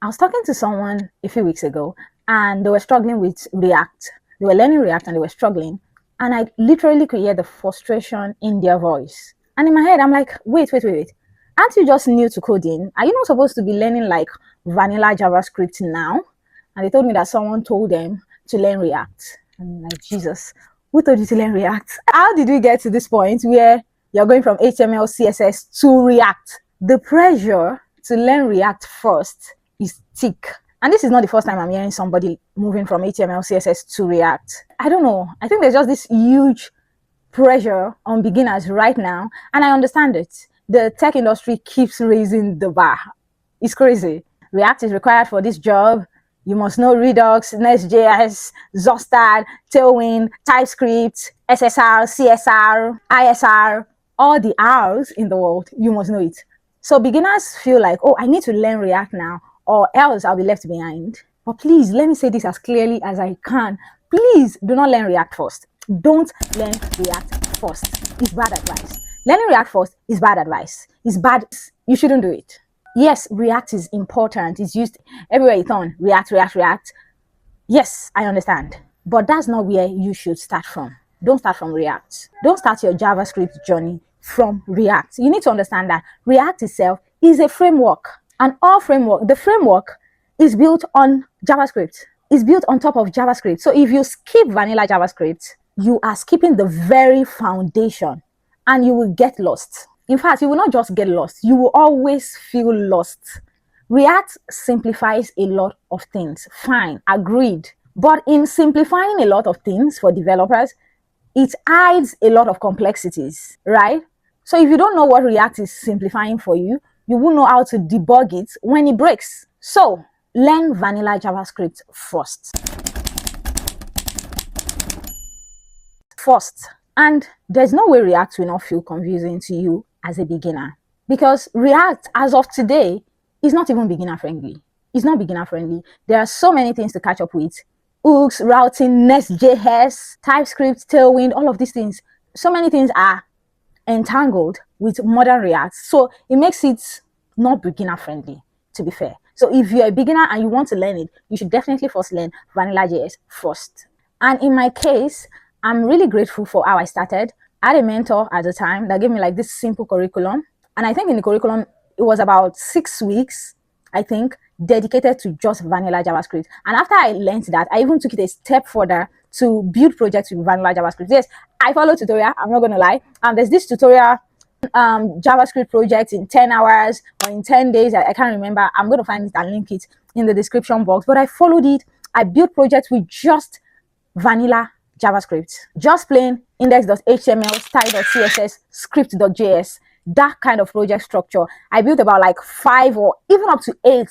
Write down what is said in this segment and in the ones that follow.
I was talking to someone a few weeks ago and they were struggling with React. They were learning React and they were struggling. And I literally could hear the frustration in their voice. And in my head, I'm like, wait. Aren't you just new to coding? Are you not supposed to be learning like vanilla JavaScript now? And they told me that someone told them to learn React. And I'm like, Jesus, who told you to learn React? How did we get to this point where you're going from HTML, CSS to React? The pressure to learn React first is thick. And this is not the first time I'm hearing somebody moving from HTML, CSS to React. I don't know. I think there's just this huge pressure on beginners right now, and I understand it. The tech industry keeps raising the bar. It's crazy. React is required for this job. You must know Redux, Next.js, Zostad, Tailwind, TypeScript, SSR, CSR, ISR, all the R's in the world. You must know it. So beginners feel like, oh, I need to learn React now, or else I'll be left behind. But please, let me say this as clearly as I can. Please do not learn React first. Don't learn React first. It's bad advice. Learning React first is bad advice. It's bad. You shouldn't do it. Yes, React is important. It's used everywhere you turn. React. Yes, I understand. But that's not where you should start from. Don't start from React. Don't start your JavaScript journey from React. You need to understand that React itself is a framework. And the framework is built on JavaScript. It's built on top of JavaScript. So if you skip vanilla JavaScript, you are skipping the very foundation and you will get lost. In fact, you will not just get lost, you will always feel lost. React simplifies a lot of things. Fine, agreed. But in simplifying a lot of things for developers, it hides a lot of complexities, right? So if you don't know what React is simplifying for you, you won't know how to debug it when it breaks. So learn vanilla JavaScript first. And there's no way React will not feel confusing to you as a beginner, because React as of today is not even beginner friendly. It's not beginner friendly. There are so many things to catch up with. Hooks, routing, Next.js, TypeScript, Tailwind, all of these things. So many things are entangled with modern React. So it makes it not beginner friendly, to be fair. So if you're a beginner and you want to learn it, you should definitely first learn vanilla.js first. And in my case, I'm really grateful for how I started. I had a mentor at the time that gave me like this simple curriculum. And I think in the curriculum, it was about 6 weeks, I think, dedicated to just vanilla JavaScript. And after I learned that, I even took it a step further to build projects with vanilla JavaScript. Yes, I follow tutorial, I'm not going to lie. There's this tutorial JavaScript project in 10 hours or in 10 days. I can't remember. I'm going to find it and link it in the description box. But I followed it. I built projects with just vanilla JavaScript, just plain index.html, style.css, script.js, that kind of project structure. I built about like 5 or even up to 8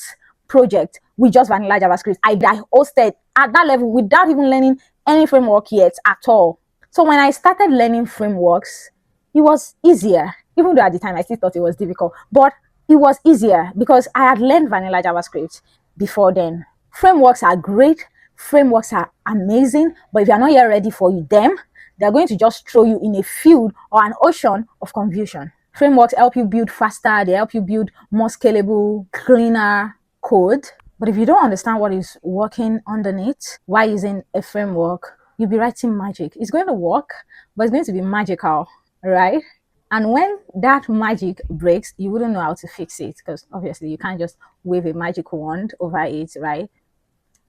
projects with just vanilla JavaScript. I hosted at that level without even learning any framework yet at all. So when I started learning frameworks, it was easier, even though at the time I still thought it was difficult, but it was easier because I had learned vanilla JavaScript before then. Frameworks are great. Frameworks are amazing, but if you're not yet ready for them, they're going to just throw you in a field or an ocean of confusion. Frameworks help you build faster. They help you build more scalable, cleaner code. But if you don't understand what is working underneath while using a framework, you'll be writing magic. It's going to work, but it's going to be magical, right? And when that magic breaks, you wouldn't know how to fix it because obviously you can't just wave a magic wand over it, right?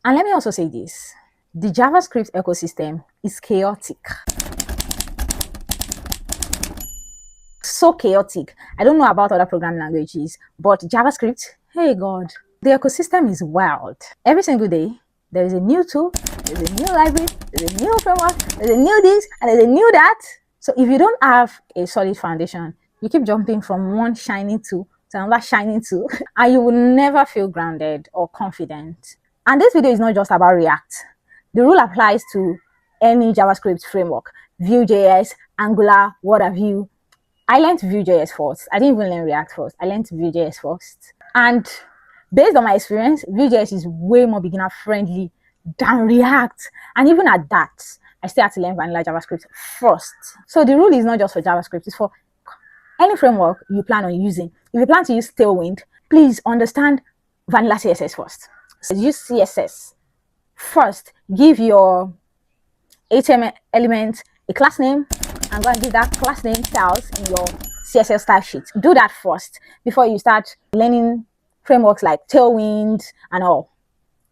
And let me also say this. The JavaScript ecosystem is chaotic. So chaotic. I don't know about other programming languages, but JavaScript, hey God, the ecosystem is wild. Every single day, there is a new tool, there's a new library, there's a new framework, there's a new this, and there's a new that. So if you don't have a solid foundation, you keep jumping from one shiny tool to another shiny tool, and you will never feel grounded or confident. And this video is not just about React. The rule applies to any JavaScript framework, Vue.js, Angular, what have you. I learned Vue.js first. I didn't even learn React first. I learned Vue.js first. And based on my experience, Vue.js is way more beginner friendly than React. And even at that, I still had to learn vanilla JavaScript first. So the rule is not just for JavaScript, it's for any framework you plan on using. If you plan to use Tailwind, please understand vanilla CSS first. So use CSS first. Give your HTML element a class name and go and give that class name styles in your CSS style sheet. Do that first before you start learning frameworks like Tailwind and all.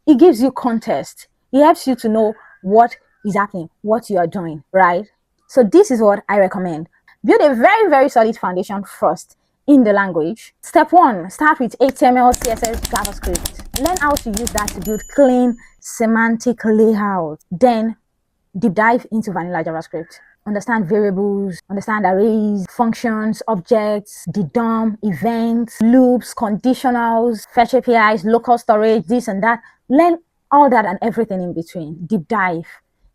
It gives you context. It helps you to know what is happening, what you are doing, right? So this is what I recommend. Build a very, very solid foundation first in the language. Step 1, start with HTML, CSS, JavaScript. Learn how to use that to build clean semantic layout. Then deep dive into vanilla JavaScript. Understand variables, understand arrays, functions, objects, the DOM, events, loops, conditionals, fetch APIs, local storage, this and that. Learn all that and everything in between. Deep dive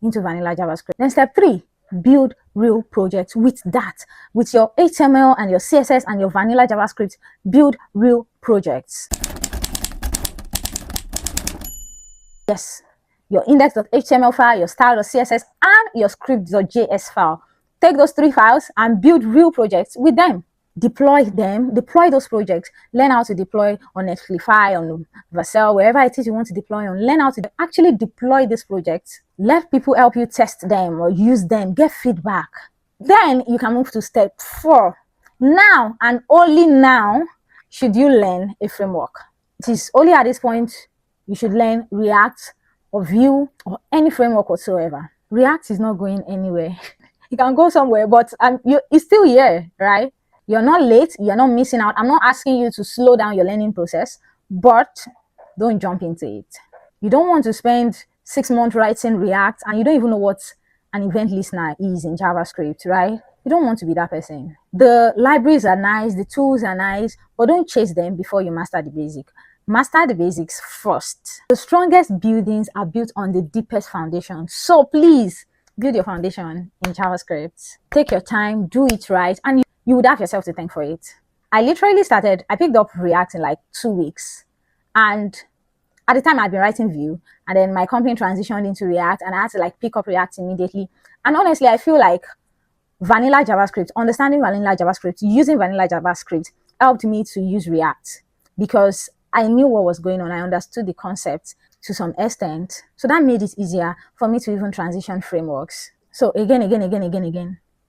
into vanilla JavaScript. Then step 3, build real projects with that. With your HTML and your CSS and your vanilla JavaScript, build real projects. Yes. Your index.html file, your style.css, and your script.js file. Take those 3 files and build real projects with them. Deploy them, deploy those projects. Learn how to deploy on Netlify, on Vercel, wherever it is you want to deploy on. Learn how to actually deploy these projects. Let people help you test them or use them, get feedback. Then you can move to step 4. Now and only now should you learn a framework. It is only at this point you should learn React or Vue or any framework whatsoever. React is not going anywhere. You can go somewhere, but it's still here, right? You're not late. You're not missing out. I'm not asking you to slow down your learning process, but don't jump into it. You don't want to spend 6 months writing React and you don't even know what an event listener is in JavaScript, right? You don't want to be that person. The libraries are nice. The tools are nice, but don't chase them before you master the basic. Master the basics first. The strongest buildings are built on the deepest foundation. So please build your foundation in JavaScript. Take your time, do it right, and you would have yourself to thank for it. I picked up React in like 2 weeks. And at the time I'd been writing Vue, and then my company transitioned into React, and I had to like pick up React immediately. And honestly, I feel like vanilla JavaScript, understanding vanilla JavaScript, using vanilla JavaScript helped me to use React because I knew what was going on. I understood the concept to some extent. So that made it easier for me to even transition frameworks. So again,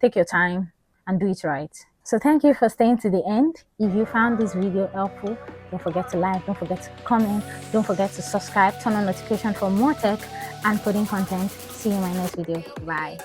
take your time and do it right. So thank you for staying to the end. If you found this video helpful, don't forget to like, don't forget to comment, don't forget to subscribe, turn on notification for more tech and coding content. See you in my next video. Bye.